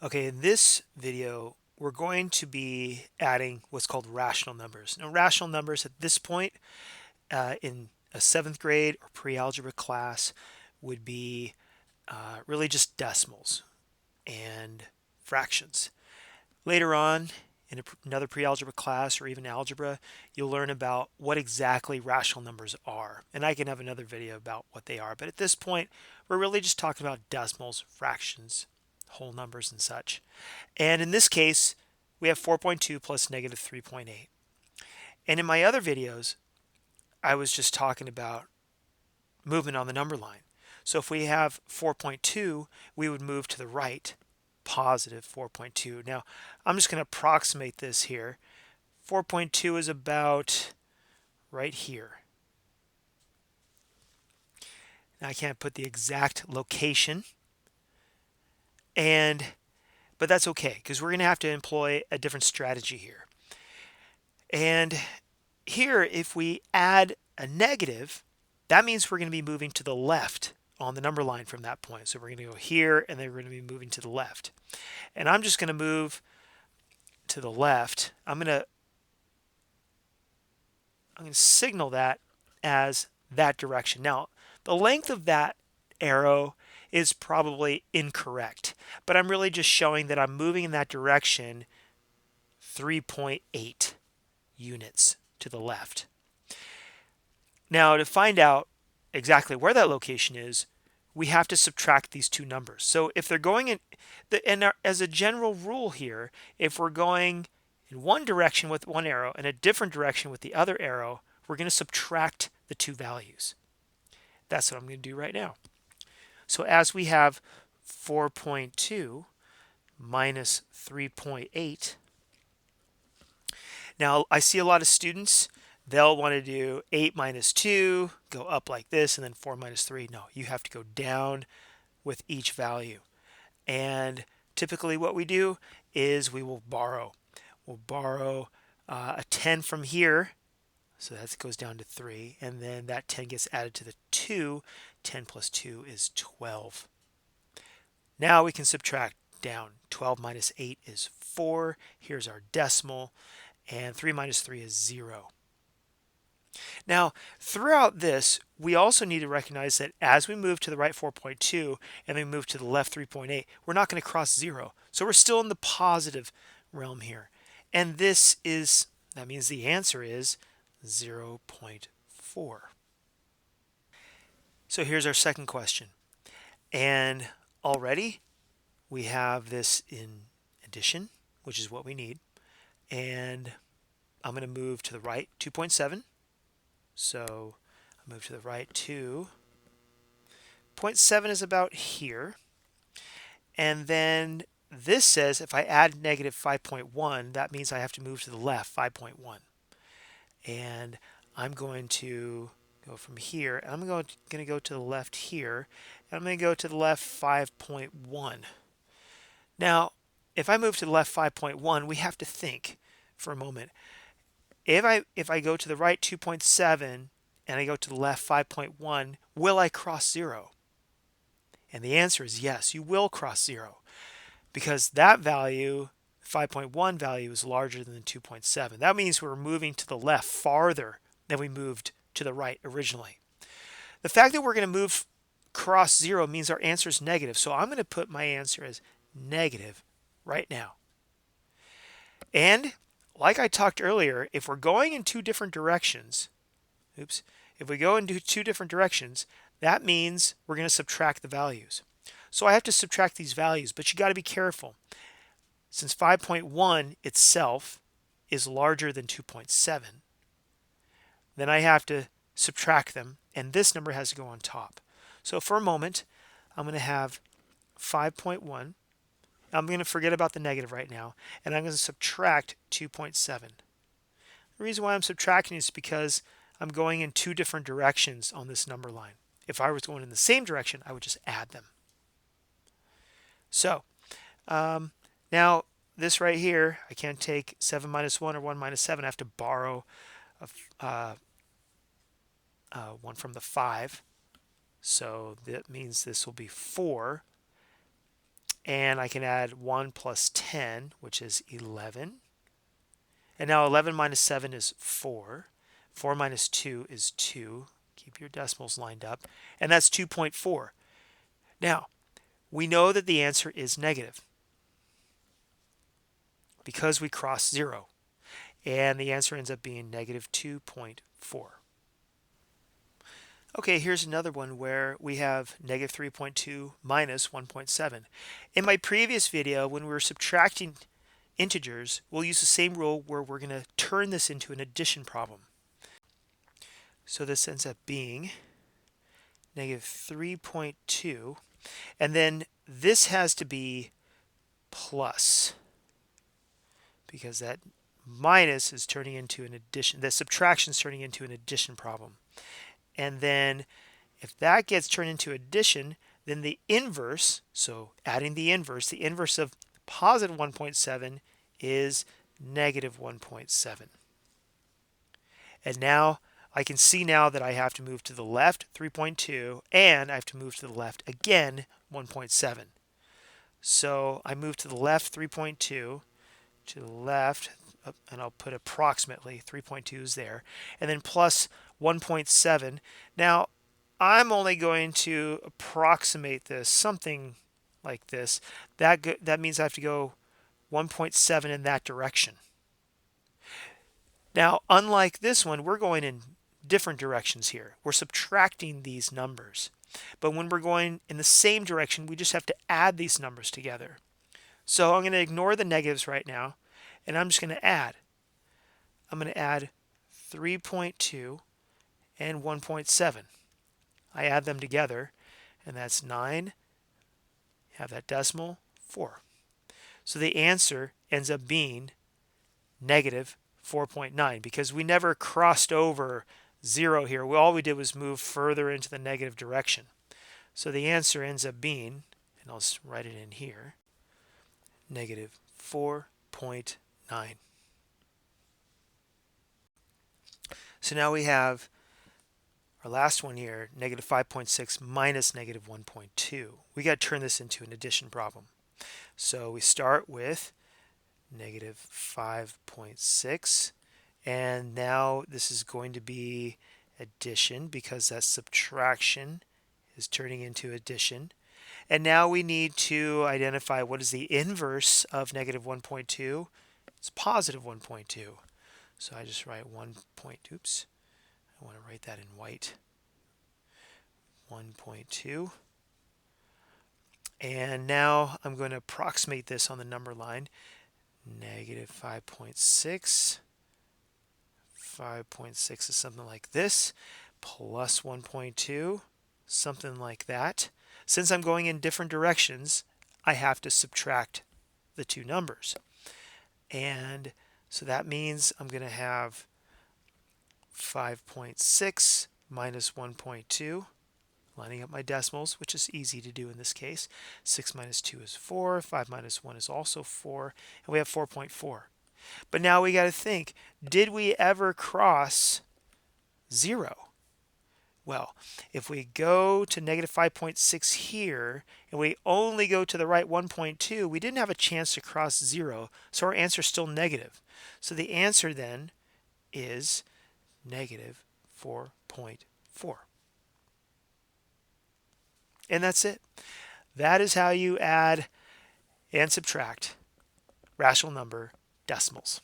Okay, in this video, we're going to be adding what's called rational numbers. Now, rational numbers at this point in a seventh grade or pre-algebra class would be really just decimals and fractions. Later on, in another pre-algebra class or even algebra, you'll learn about what exactly rational numbers are. And I can have another video about what they are. But at this point, we're really just talking about decimals, fractions, whole numbers, and such. And in this case, we have 4.2 plus negative 3.8. And in my other videos, I was just talking about movement on the number line. So if we have 4.2, we would move to the right, positive 4.2. Now, I'm just going to approximate this here. 4.2 is about right here. Now, I can't put the exact location, but that's okay because we're going to have to employ a different strategy here. And here, if we add a negative, that means we're going to be moving to the left on the number line from that point. So we're going to go here, and then we're going to be moving to the left. And I'm just going to move to the left. I'm going to signal that as that direction. Now, the length of that arrow is probably incorrect, but I'm really just showing that I'm moving in that direction 3.8 units to the left. Now, to find out exactly where that location is, we have to subtract these two numbers. So if they're going in, as a general rule here, if we're going in one direction with one arrow and a different direction with the other arrow, we're going to subtract the two values. That's what I'm going to do right now. So as we have 4.2 minus 3.8, now I see a lot of students, they'll want to do 8 minus 2, go up like this, and then 4 minus 3. No, you have to go down with each value. And typically what we do is we will borrow. We'll borrow a 10 from here, so that goes down to 3, and then that 10 gets added to the 2. 10 plus 2 is 12. Now we can subtract down. 12 minus 8 is 4. Here's our decimal. And 3 minus 3 is 0. Now, throughout this, we also need to recognize that as we move to the right 4.2 and then move to the left 3.8, we're not going to cross 0. So we're still in the positive realm here. And that means the answer is 0.4. So here's our second question. And already we have this in addition, which is what we need. And I'm going to move to the right 2.7. So I move to the right 2. 0.7 is about here. And then this says if I add negative 5.1, that means I have to move to the left 5.1. And I'm going to go from here. And I'm going to go to the left here. And I'm going to go to the left 5.1. Now, if I move to the left 5.1, we have to think for a moment. If I go to the right 2.7 and I go to the left 5.1, will I cross 0? And the answer is yes, you will cross 0 because that value, 5.1 value, is larger than the 2.7. That means we're moving to the left farther than we moved to the right originally. The fact that we're going to move cross 0 means our answer is negative. So I'm going to put my answer as negative right now. And like I talked earlier, if we're going in two different directions, if we go into two different directions, that means we're going to subtract the values. So I have to subtract these values, but you got to be careful. Since 5.1 itself is larger than 2.7, then I have to subtract them, and this number has to go on top. So for a moment, I'm going to have 5.1. I'm going to forget about the negative right now, and I'm going to subtract 2.7. The reason why I'm subtracting is because I'm going in two different directions on this number line. If I was going in the same direction, I would just add them. So now this right here, I can't take 7 minus 1 or 1 minus 7. I have to borrow one from the 5. So that means this will be 4. and I can add 1 plus 10, which is 11. And now 11 minus 7 is 4. 4 minus 2 is 2. Keep your decimals lined up. And that's 2.4. Now, we know that the answer is negative because we crossed 0. And the answer ends up being negative 2.4. Okay, here's another one where we have negative 3.2 minus 1.7. In my previous video, when we were subtracting integers, we'll use the same rule where we're going to turn this into an addition problem. So this ends up being negative 3.2, and then this has to be plus, because that minus is turning into an addition, the subtraction is turning into an addition problem. And then if that gets turned into addition, then the inverse, so adding the inverse of positive 1.7 is negative 1.7. And now I can see now that I have to move to the left 3.2, and I have to move to the left again 1.7. So I move to the left 3.2, to the left, and I'll put approximately 3.2 is there, and then plus 1.7. Now I'm only going to approximate this, something like this. That means I have to go 1.7 in that direction. Now, unlike this one, we're going in different directions here. We're subtracting these numbers. But when we're going in the same direction, we just have to add these numbers together. So I'm going to ignore the negatives right now, and I'm just going to add. I'm going to add 3.2 and 1.7. I add them together, and that's 9. Have that decimal, 4. So the answer ends up being negative 4.9 because we never crossed over 0 here. All we did was move further into the negative direction. So the answer ends up being, and I'll just write it in here, negative 4.9. So now we have our last one here, negative 5.6 minus negative 1.2. We got to turn this into an addition problem. So we start with negative 5.6, and now this is going to be addition because that subtraction is turning into addition. And now we need to identify what is the inverse of negative 1.2. It's positive 1.2. So I just write 1 point, oops, I want to write that in white. 1.2. And now I'm going to approximate this on the number line. Negative 5.6. 5.6 is something like this. Plus 1.2. Something like that. Since I'm going in different directions, I have to subtract the two numbers. And so that means I'm going to have 5.6 minus 1.2, lining up my decimals, which is easy to do in this case. 6 minus 2 is 4, 5 minus 1 is also 4, and we have 4.4. But now we got to think, did we ever cross 0? Well, if we go to negative 5.6 here, and we only go to the right 1.2, we didn't have a chance to cross 0, so our answer is still negative. So the answer then is negative 4.4. And that's it. That is how you add and subtract rational number decimals.